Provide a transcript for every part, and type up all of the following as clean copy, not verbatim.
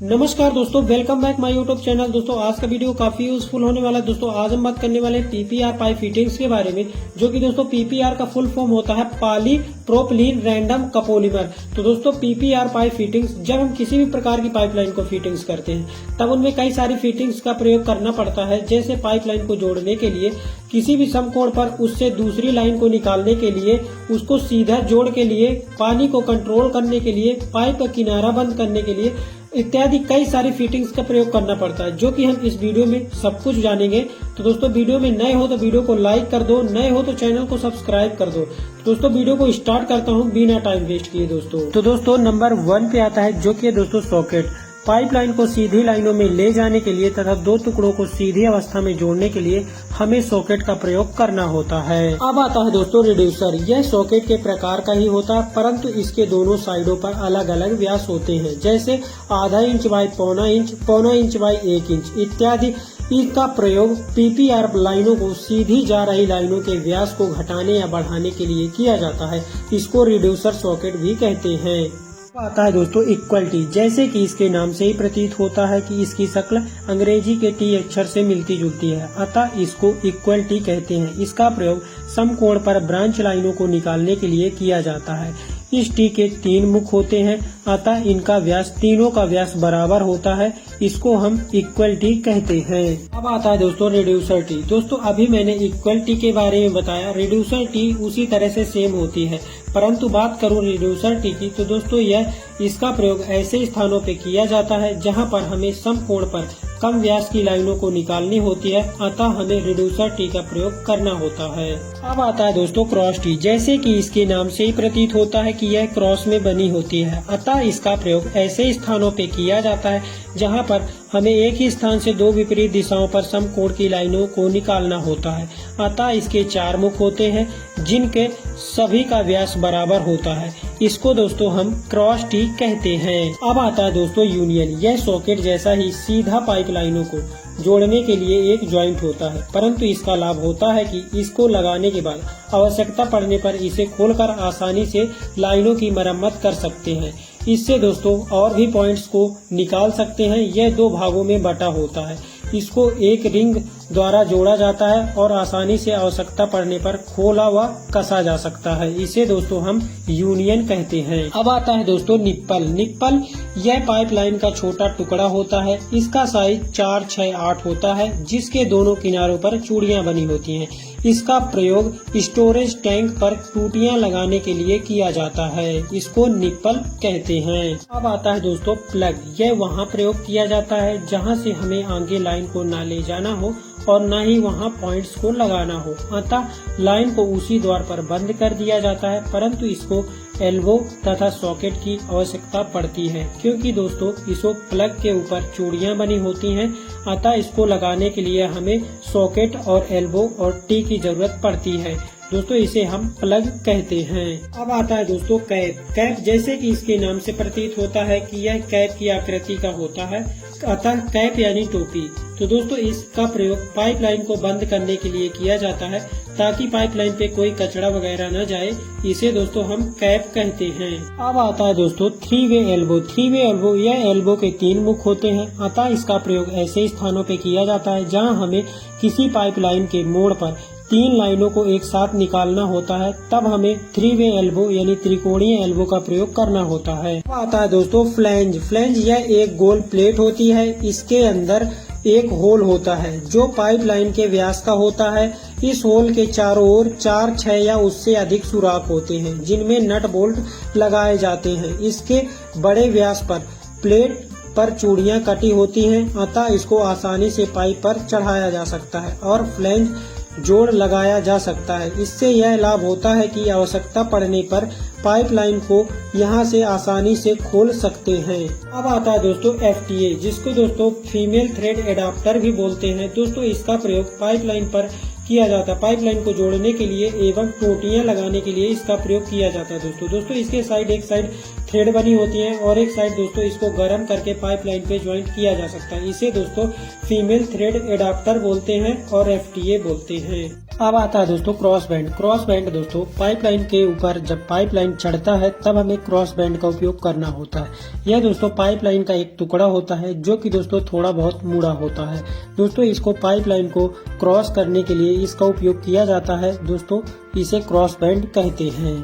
नमस्कार दोस्तों, welcome back my YouTube channel. दोस्तों आज का वीडियो काफी यूजफुल होने वाला है। दोस्तों आज हम बात करने वाले हैं पीपीआर पाइप फिटिंग्स के बारे में, जो कि दोस्तों पीपीआर का फुल फॉर्म होता है पॉली प्रोपिलीन रैंडम कपोलीमर। तो दोस्तों पीपीआर पाइप फिटिंग्स, जब हम किसी भी प्रकार की पाइपलाइन को फिटिंग्स करते हैं तब उनमें कई सारी फिटिंग्स का प्रयोग करना पड़ता है। जैसे पाइपलाइन को जोड़ने के लिए किसी भी समकोण पर उससे दूसरी लाइन को निकालने के लिए, उसको सीधा जोड़ के लिए, पानी को कंट्रोल करने के लिए, पाइप का किनारा बंद करने के लिए इत्यादि कई सारी फिटिंग्स का प्रयोग करना पड़ता है, जो कि हम इस वीडियो में सब कुछ जानेंगे। तो दोस्तों वीडियो में नए हो तो वीडियो को लाइक कर दो, नए हो तो चैनल को सब्सक्राइब कर दो। दोस्तों वीडियो को स्टार्ट करता हूँ बिना टाइम वेस्ट किए दोस्तों। तो दोस्तों नंबर 1 पे आता है, जो कि दोस्तों सॉकेट। पाइपलाइन को सीधी लाइनों में ले जाने के लिए तथा दो टुकड़ों को सीधी अवस्था में जोड़ने के लिए हमें सॉकेट का प्रयोग करना होता है। अब आता है दोस्तों रिड्यूसर। यह सॉकेट के प्रकार का ही होता है, परंतु इसके दोनों साइडों पर अलग अलग व्यास होते हैं, जैसे आधा इंच बाई पौना इंच बाई 1 इंच इत्यादि। इसका प्रयोग पीपीआर लाइनों को सीधी जा रही लाइनों के व्यास को घटाने या बढ़ाने के लिए किया जाता है। इसको रिड्यूसर सॉकेट भी कहते हैं। आता है दोस्तों इक्वलिटी। जैसे कि इसके नाम से ही प्रतीत होता है कि इसकी शक्ल अंग्रेजी के टी अक्षर से मिलती जुलती है, अतः इसको इक्वलिटी कहते हैं। इसका प्रयोग समकोण पर ब्रांच लाइनों को निकालने के लिए किया जाता है। इस टी के 3 मुख होते हैं, अतः इनका व्यास, तीनों का व्यास बराबर होता है। इसको हम इक्वलिटी कहते हैं। अब आता है दोस्तों रिड्यूसर टी। दोस्तों अभी मैंने इक्वलिटी के बारे में बताया, रिड्यूसर टी उसी तरह से सेम होती है, परंतु बात करूं रिड्यूसर टी की तो दोस्तों इसका प्रयोग ऐसे स्थानों पे किया जाता है जहां पर हमें समकोण पर कम व्यास की लाइनों को निकालनी होती है, अतः हमें रिड्यूसर टी का प्रयोग करना होता है। अब आता है दोस्तों क्रॉस टी। जैसे कि इसके नाम से ही प्रतीत होता है कि यह क्रॉस में बनी होती है, अतः इसका प्रयोग ऐसे स्थानों पे किया जाता है जहां पर हमें एक ही स्थान से दो विपरीत दिशाओं पर समकोण की लाइनों को निकालना होता है। अतः इसके 4 मुख होते हैं, जिनके सभी का व्यास बराबर होता है। इसको दोस्तों हम क्रॉस टी कहते हैं। अब आता है दोस्तों यूनियन। यह सॉकेट जैसा ही सीधा पाइप लाइनों को जोड़ने के लिए एक जॉइंट होता है, परंतु इसका लाभ होता है कि इसको लगाने के बाद आवश्यकता पड़ने पर इसे खोलकर आसानी से लाइनों की मरम्मत कर सकते हैं। इससे दोस्तों और भी पॉइंट्स को निकाल सकते हैं। यह 2 भागों में बटा होता है। इसको एक रिंग द्वारा जोड़ा जाता है और आसानी से आवश्यकता पड़ने पर खोला व कसा जा सकता है। इसे दोस्तों हम यूनियन कहते हैं। अब आता है दोस्तों निप्पल। निप्पल यह पाइपलाइन का छोटा टुकड़ा होता है। इसका साइज 4, 6, 8 होता है, जिसके दोनों किनारों पर चूड़ियां बनी होती हैं। इसका प्रयोग स्टोरेज टैंक पर टूटियां लगाने के लिए किया जाता है। इसको निप्पल कहते हैं। अब आता है दोस्तों प्लग। यह वहाँ प्रयोग किया जाता है जहाँ से हमें आगे लाइन को न ले जाना हो और न ही वहाँ पॉइंट्स को लगाना हो, अतः लाइन को उसी द्वार पर बंद कर दिया जाता है। परंतु इसको एल्बो तथा सॉकेट की आवश्यकता पड़ती है, क्योंकि दोस्तों इसको प्लग के ऊपर चूड़ियां बनी होती हैं, अतः इसको लगाने के लिए हमें सॉकेट और एल्बो और टी की जरूरत पड़ती है। दोस्तों इसे हम प्लग कहते हैं। अब आता है दोस्तों कैप। कैप जैसे कि इसके नाम से प्रतीत होता है कि यह कैप की आकृति का होता है, अतः कैप यानी टोपी। तो दोस्तों इसका प्रयोग पाइपलाइन को बंद करने के लिए किया जाता है, ताकि पाइपलाइन पे कोई कचरा वगैरह न जाए। इसे दोस्तों हम कैप कहते हैं। अब आता है दोस्तों 3 वे एल्बो। 3 वे एल्बो, यह एल्बो के 3 मुख होते हैं, अतः इसका प्रयोग ऐसे स्थानों पे किया जाता है जहां हमें किसी पाइपलाइन के मोड़ पर 3 लाइनों को एक साथ निकालना होता है, तब हमें 3 वे एल्बो यानी त्रिकोणीय एल्बो का प्रयोग करना होता है। अब आता है दोस्तों फ्लैंज। फ्लैंज यह एक गोल प्लेट होती है। इसके अंदर एक होल होता है जो पाइपलाइन के व्यास का होता है। इस होल के चारों ओर 4, 6 या उससे अधिक सुराख होते हैं, जिनमें नट बोल्ट लगाए जाते हैं। इसके बड़े व्यास पर प्लेट पर चूड़ियां कटी होती हैं, अतः इसको आसानी से पाइप पर चढ़ाया जा सकता है और फ्लैंज जोड़ लगाया जा सकता है। इससे यह लाभ होता है कि आवश्यकता पड़ने पर पाइपलाइन को यहां से आसानी से खोल सकते हैं। अब आता है दोस्तों FTA, जिसको दोस्तों फीमेल थ्रेड एडाप्टर भी बोलते हैं। दोस्तों इसका प्रयोग पाइपलाइन पर किया जाता है, पाइपलाइन को जोड़ने के लिए एवं टोटियां लगाने के लिए इसका प्रयोग किया जाता है। दोस्तों इसके साइड एक साइड थ्रेड बनी होती है और एक साइड दोस्तों इसको गर्म करके पाइपलाइन पे ज्वाइंट किया जा सकता है। इसे दोस्तों फीमेल थ्रेड एडाप्टर बोलते हैं और FTA बोलते हैं। अब आता है दोस्तों क्रॉस बैंड। क्रॉस बैंड दोस्तों पाइपलाइन के ऊपर जब पाइपलाइन चढ़ता है तब हमें क्रॉस बैंड का उपयोग करना होता है। यह दोस्तों पाइपलाइन का एक टुकड़ा होता है जो कि दोस्तों थोड़ा बहुत मुड़ा होता है। दोस्तों इसको पाइपलाइन को क्रॉस करने के लिए इसका उपयोग किया जाता है। दोस्तों इसे क्रॉस बैंड कहते हैं।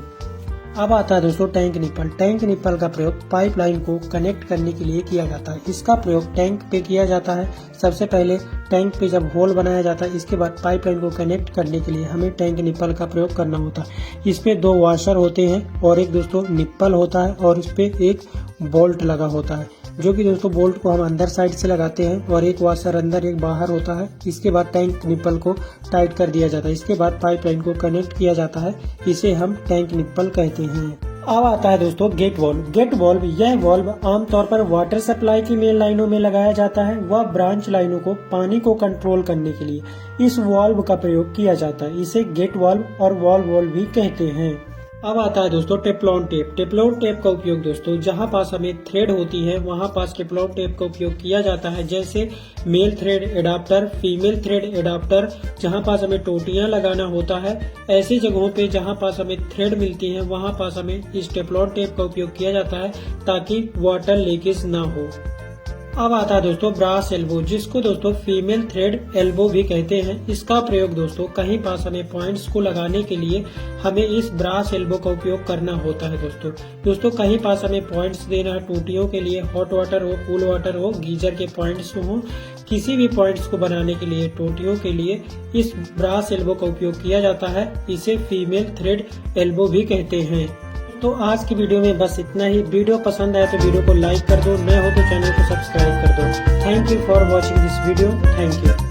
अब आता है दोस्तों टैंक निप्पल। टैंक निप्पल का प्रयोग पाइपलाइन को कनेक्ट करने के लिए किया जाता है। इसका प्रयोग टैंक पे किया जाता है। सबसे पहले टैंक पे जब होल बनाया जाता है इसके बाद पाइपलाइन को कनेक्ट करने के लिए हमें टैंक निप्पल का प्रयोग करना होता है। इसपे 2 वॉशर होते हैं और एक दोस्तों निप्पल होता है और इसपे एक बोल्ट लगा होता है, जो कि दोस्तों बोल्ट को हम अंदर साइड से लगाते हैं और एक वॉशर अंदर एक बाहर होता है। इसके बाद टैंक निप्पल को टाइट कर दिया जाता है। इसके बाद पाइपलाइन को कनेक्ट किया जाता है। इसे हम टैंक निप्पल कहते हैं। अब आता है दोस्तों गेट वाल्व। गेट वाल्व यह वाल्व आमतौर पर वाटर सप्लाई की मेन लाइनों में लगाया जाता है व ब्रांच लाइनों को पानी को कंट्रोल करने के लिए इस वाल्व का प्रयोग किया जाता है। इसे गेट वाल्व और वॉल्व वाल्व भी कहते हैं। अब आता है दोस्तों टेफ्लॉन टेप। टेफ्लॉन टेप का उपयोग दोस्तों जहां पास हमें थ्रेड होती है वहां पास टेफ्लॉन टेप का उपयोग किया जाता है, जैसे male thread adapter, female thread adapter, जहां पास हमें टोटियां लगाना होता है। ऐसी जगहों पे जहां पास हमें थ्रेड मिलती है वहां पास हमें इस टेफ्लॉन टेप का उपयोग किया जाता है ताकि वाटर लीकेज ना हो। अब आता है दोस्तों ब्रास एल्बो, जिसको दोस्तों फीमेल थ्रेड एल्बो भी कहते हैं। इसका प्रयोग दोस्तों कहीं पास हमें पॉइंट्स को लगाने के लिए हमें इस ब्रास एल्बो का उपयोग करना होता है। दोस्तों कहीं पास हमें पॉइंट्स देना है टूटियों के लिए, हॉट वाटर हो, कूल वाटर हो, गीजर के पॉइंट्स हो, किसी भी पॉइंट्स को बनाने के लिए टोटियों के लिए इस ब्रास एल्बो का उपयोग किया जाता है। इसे फीमेल थ्रेड एल्बो भी कहते हैं। तो आज की वीडियो में बस इतना ही। वीडियो पसंद आए तो वीडियो को लाइक कर दो, नए हो तो चैनल को सब्सक्राइब कर दो। Thank you for watching this video. Thank you.